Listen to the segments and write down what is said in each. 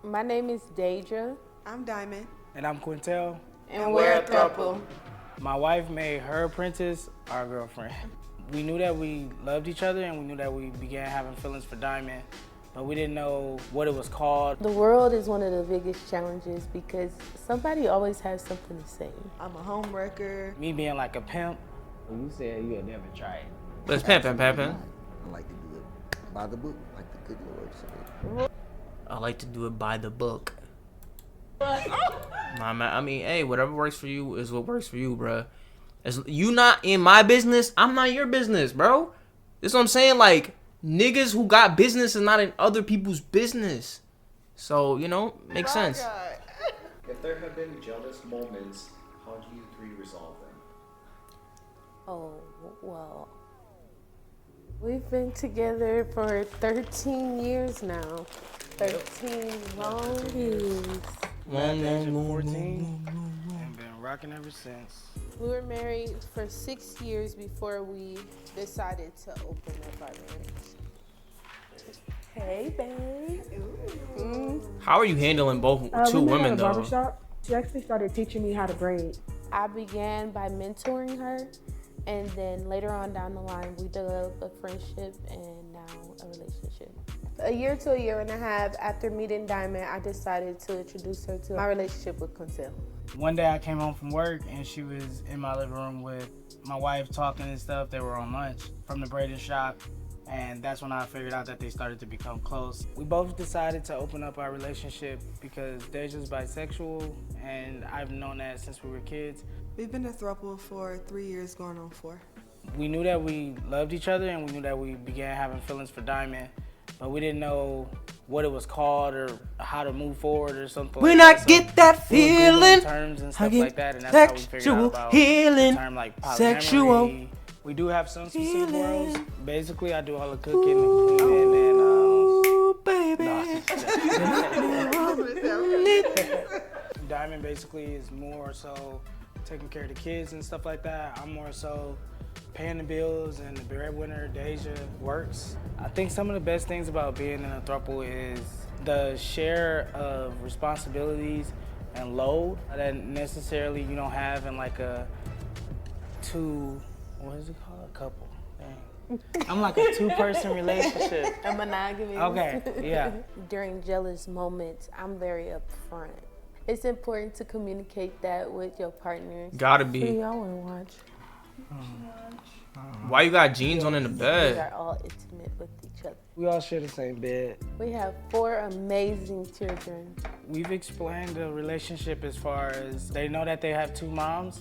My name is Deidre. I'm Diamond. And I'm Quintel. And we're a throuple. My wife made her apprentice our girlfriend. We knew that we loved each other and we knew that we began having feelings for Diamond, but we didn't know what it was called. The world is one of the biggest challenges because somebody always has something to say. I'm a homewrecker. Me being like a pimp. You said you had never tried. Let's pimpin'. I like to do it by the book, like the good Lord said. I like to do it by the book. I mean, hey, whatever works for you is what works for you, bruh. As you not in my business, I'm not your business, bro. That's what I'm saying. Like, niggas who got business is not in other people's business. So, you know, makes sense. God. If there have been jealous moments, how do you three resolve them? Oh, well. We've been together for 13 years now. 13 long years. Met at the age of 14 and been rocking ever since. We were married for 6 years before we decided to open up our marriage. Hey, babe. How are you handling both two we met women, at a though? barbershop. She actually started teaching me how to braid. I began by mentoring her, and then later on down the line, we developed a friendship and now a relationship. A year to a year and a half after meeting Diamond, I decided to introduce her to my relationship with Quintel. One day I came home from work and she was in my living room with my wife talking and stuff. They were on lunch from the braiding shop, and that's when I figured out that they started to become close. We both decided to open up our relationship because Deja's bisexual and I've known that since we were kids. We've been a throuple for 3 years, going on 4. We knew that we loved each other and we knew that we began having feelings for Diamond, but we didn't know what it was called or how to move forward or something. When like I that. get that We were Googling feeling, terms and I stuff get like that, and that's how we figured out about healing, the term like polyamory. sexual. We do have some specific Healing. roles. Basically, I do all the cooking and cleaning, and then Ooh, baby. Diamond basically is more so taking care of the kids and stuff like that. I'm more so paying the bills, and the breadwinner, Deja, works. I think some of the best things about being in a throuple is the share of responsibilities and load that necessarily you don't have in like a what is it called? A couple. Dang. I'm like a 2-person relationship. A monogamy. Okay, yeah. During jealous moments, I'm very upfront. It's important to communicate that with your partners. Gotta Who do be. y'all want to watch? Why you got jeans on in the We bed? are all intimate with each other. We all share the same bed. We have 4 amazing children. We've explained the relationship as far as they know that they have 2 moms,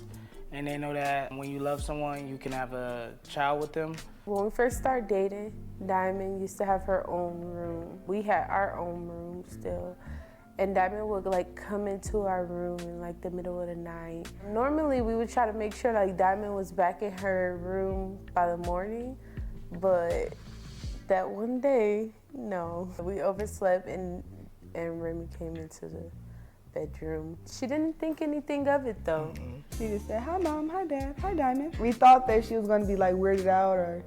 and they know that when you love someone, you can have a child with them. When we first started dating, Diamond used to have her own room. We had our own room still. And Diamond would like come into our room in like the middle of the night. Normally we would try to make sure like Diamond was back in her room by the morning, but that one day, no. We overslept and Remy came into the bedroom. She didn't think anything of it though. She just said, hi mom, hi dad, hi Diamond. We thought that she was gonna be like weirded out or,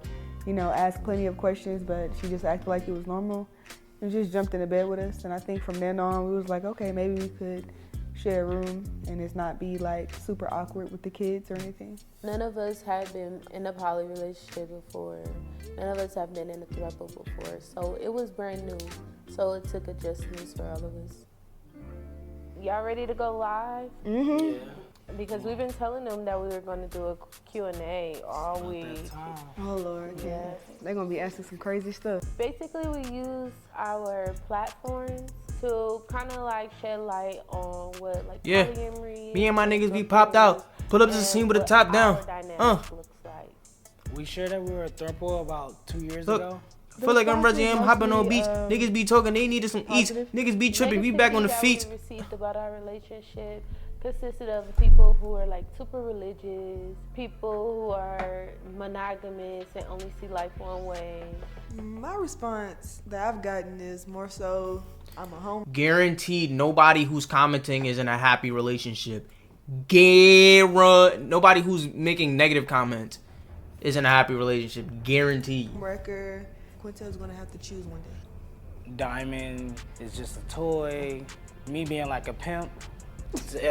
you know, ask plenty of questions, but she just acted like it was normal and just jumped into bed with us. And I think from then on, we was like, okay, maybe we could share a room and it's not be like super awkward with the kids or anything. None of us had been in a poly relationship before. None of us have been in a throuple before. So it was brand new. So it took adjustments for all of us. Y'all ready to go live? Mm-hmm. Yeah. Because we've been telling them that we were going to do a Q&A all week. Oh Lord, yeah. Yes. They're gonna be asking some crazy stuff. Basically, we use our platforms to kind of like shed light on what like Yeah. polyamory. Me and my niggas be popped out. Pull up to the scene with the top down. Looks like. We shared that we were a throuple about 2 years Look. ago. Feel like I'm Reggie, I'm hopping on beach. Mostly, Niggas be talking, they needed some eats. positive. Niggas be tripping, we back on the Negativity feet. that we received about our relationship consisted of people who are like super religious, people who are monogamous and only see life one way. My response that I've gotten is more so, I'm a home. Guaranteed nobody who's commenting is in a happy relationship. Nobody who's making negative comments is in a happy relationship. Guaranteed. Wrecker. Quintel's gonna have to choose one day. Diamond is just a toy. Me being like a pimp.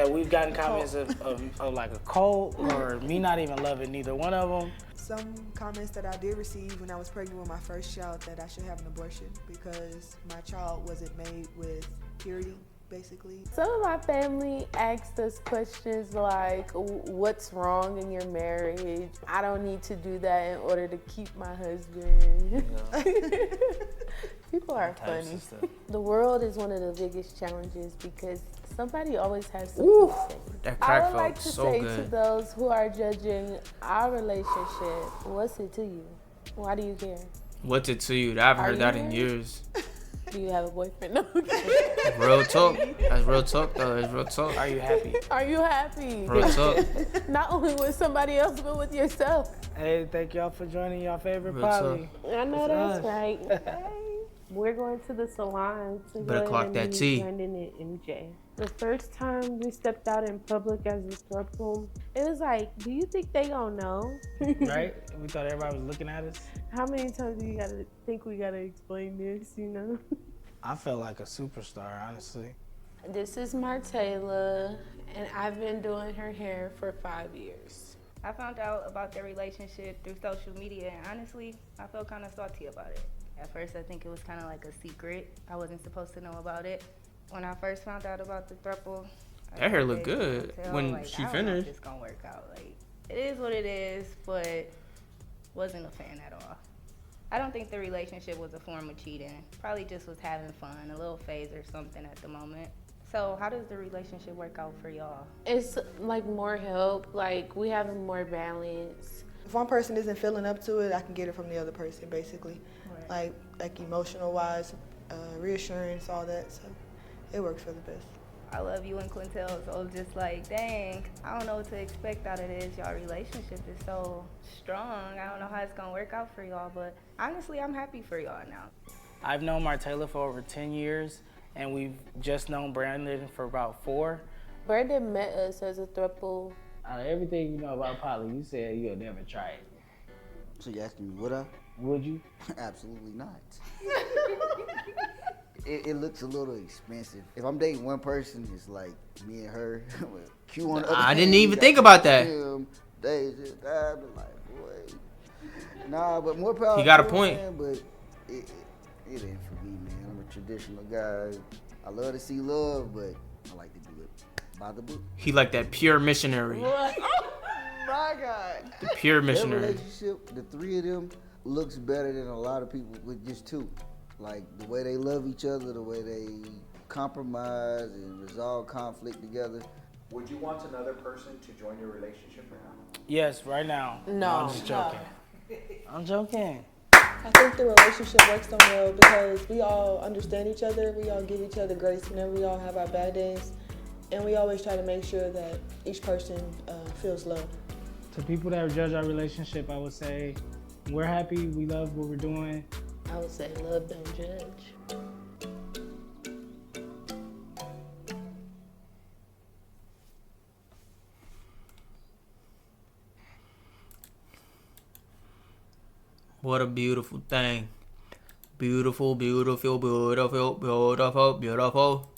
We've gotten comments of like a cult, or me not even loving neither one of them. Some comments that I did receive when I was pregnant with my first child that I should have an abortion because my child wasn't made with purity, basically. Some of my family asked us questions like, what's wrong in your marriage? I don't need to do that in order to keep my husband. People are funny. The world is one of the biggest challenges because somebody always has something to say. That crack I would felt like to so say good. to those who are judging our relationship, what's it to you? Why do you care? What's it to you? I haven't Are heard you that in married? years. Do you have a boyfriend? No. Real talk. That's real talk, though. That's real talk. Are you happy? Are you happy? Real talk. Not only with somebody else, but with yourself. Hey, thank y'all for joining y'all favorite Real Polly. I know It's that's us. right. Hey, we're going to the salon to Better go clock ahead that and meet tea. Brandon and MJ. The first time we stepped out in public as a throuple, it was like, do you think they gonna know? Right? We thought everybody was looking at us. How many times do you gotta think we gotta explain this, you know? I felt like a superstar, honestly. This is Martayla, and I've been doing her hair for 5 years. I found out about their relationship through social media, and honestly, I felt kind of salty about it. At first, I think it was kind of like a secret. I wasn't supposed to know about it. When I first found out about the throuple, That hair looked good when she I don't know if finished. it's gonna work out. Like, it is what it is, but wasn't a fan at all. I don't think the relationship was a form of cheating. Probably just was having fun, a little phase or something at the moment. So how does the relationship work out for y'all? It's like more help, like we have more balance. If one person isn't feeling up to it, I can get it from the other person, basically. Right. Like emotional wise, reassurance, all that. So it works for the best. I love you and Quintel, so just like, dang, I don't know what to expect out of this. Y'all relationship is so strong. I don't know how it's gonna work out for y'all, but honestly, I'm happy for y'all now. I've known Martayla for over 10 years, and we've just known Brandon for about 4. Brandon met us as a throuple. Out of everything you know about Polly, you said you'll never try it. So you asking me would I? Would you? Absolutely not. It looks a little expensive. If I'm dating one person, it's like me and her. Q on the other I hand, didn't you even got think about that. him, Deja, I've been like, boy. Nah, but more power. He got a to him, point. man, but it ain't for me, man. I'm a traditional guy. I love to see love, but I like to do it by the book. He like that pure missionary. My God. The pure Their missionary. relationship, the three of them, looks better than a lot of people with just two. Like the way they love each other, the way they compromise and resolve conflict together. Would you want another person to join your relationship or not? Yes, right now. No. I'm just joking. I'm joking. I think the relationship works so well because we all understand each other. We all give each other grace whenever we all have our bad days. And we always try to make sure that each person feels loved. To people that judge our relationship, I would say we're happy, we love what we're doing. I would say love don't judge. What a beautiful thing. Beautiful, beautiful, beautiful, beautiful, beautiful.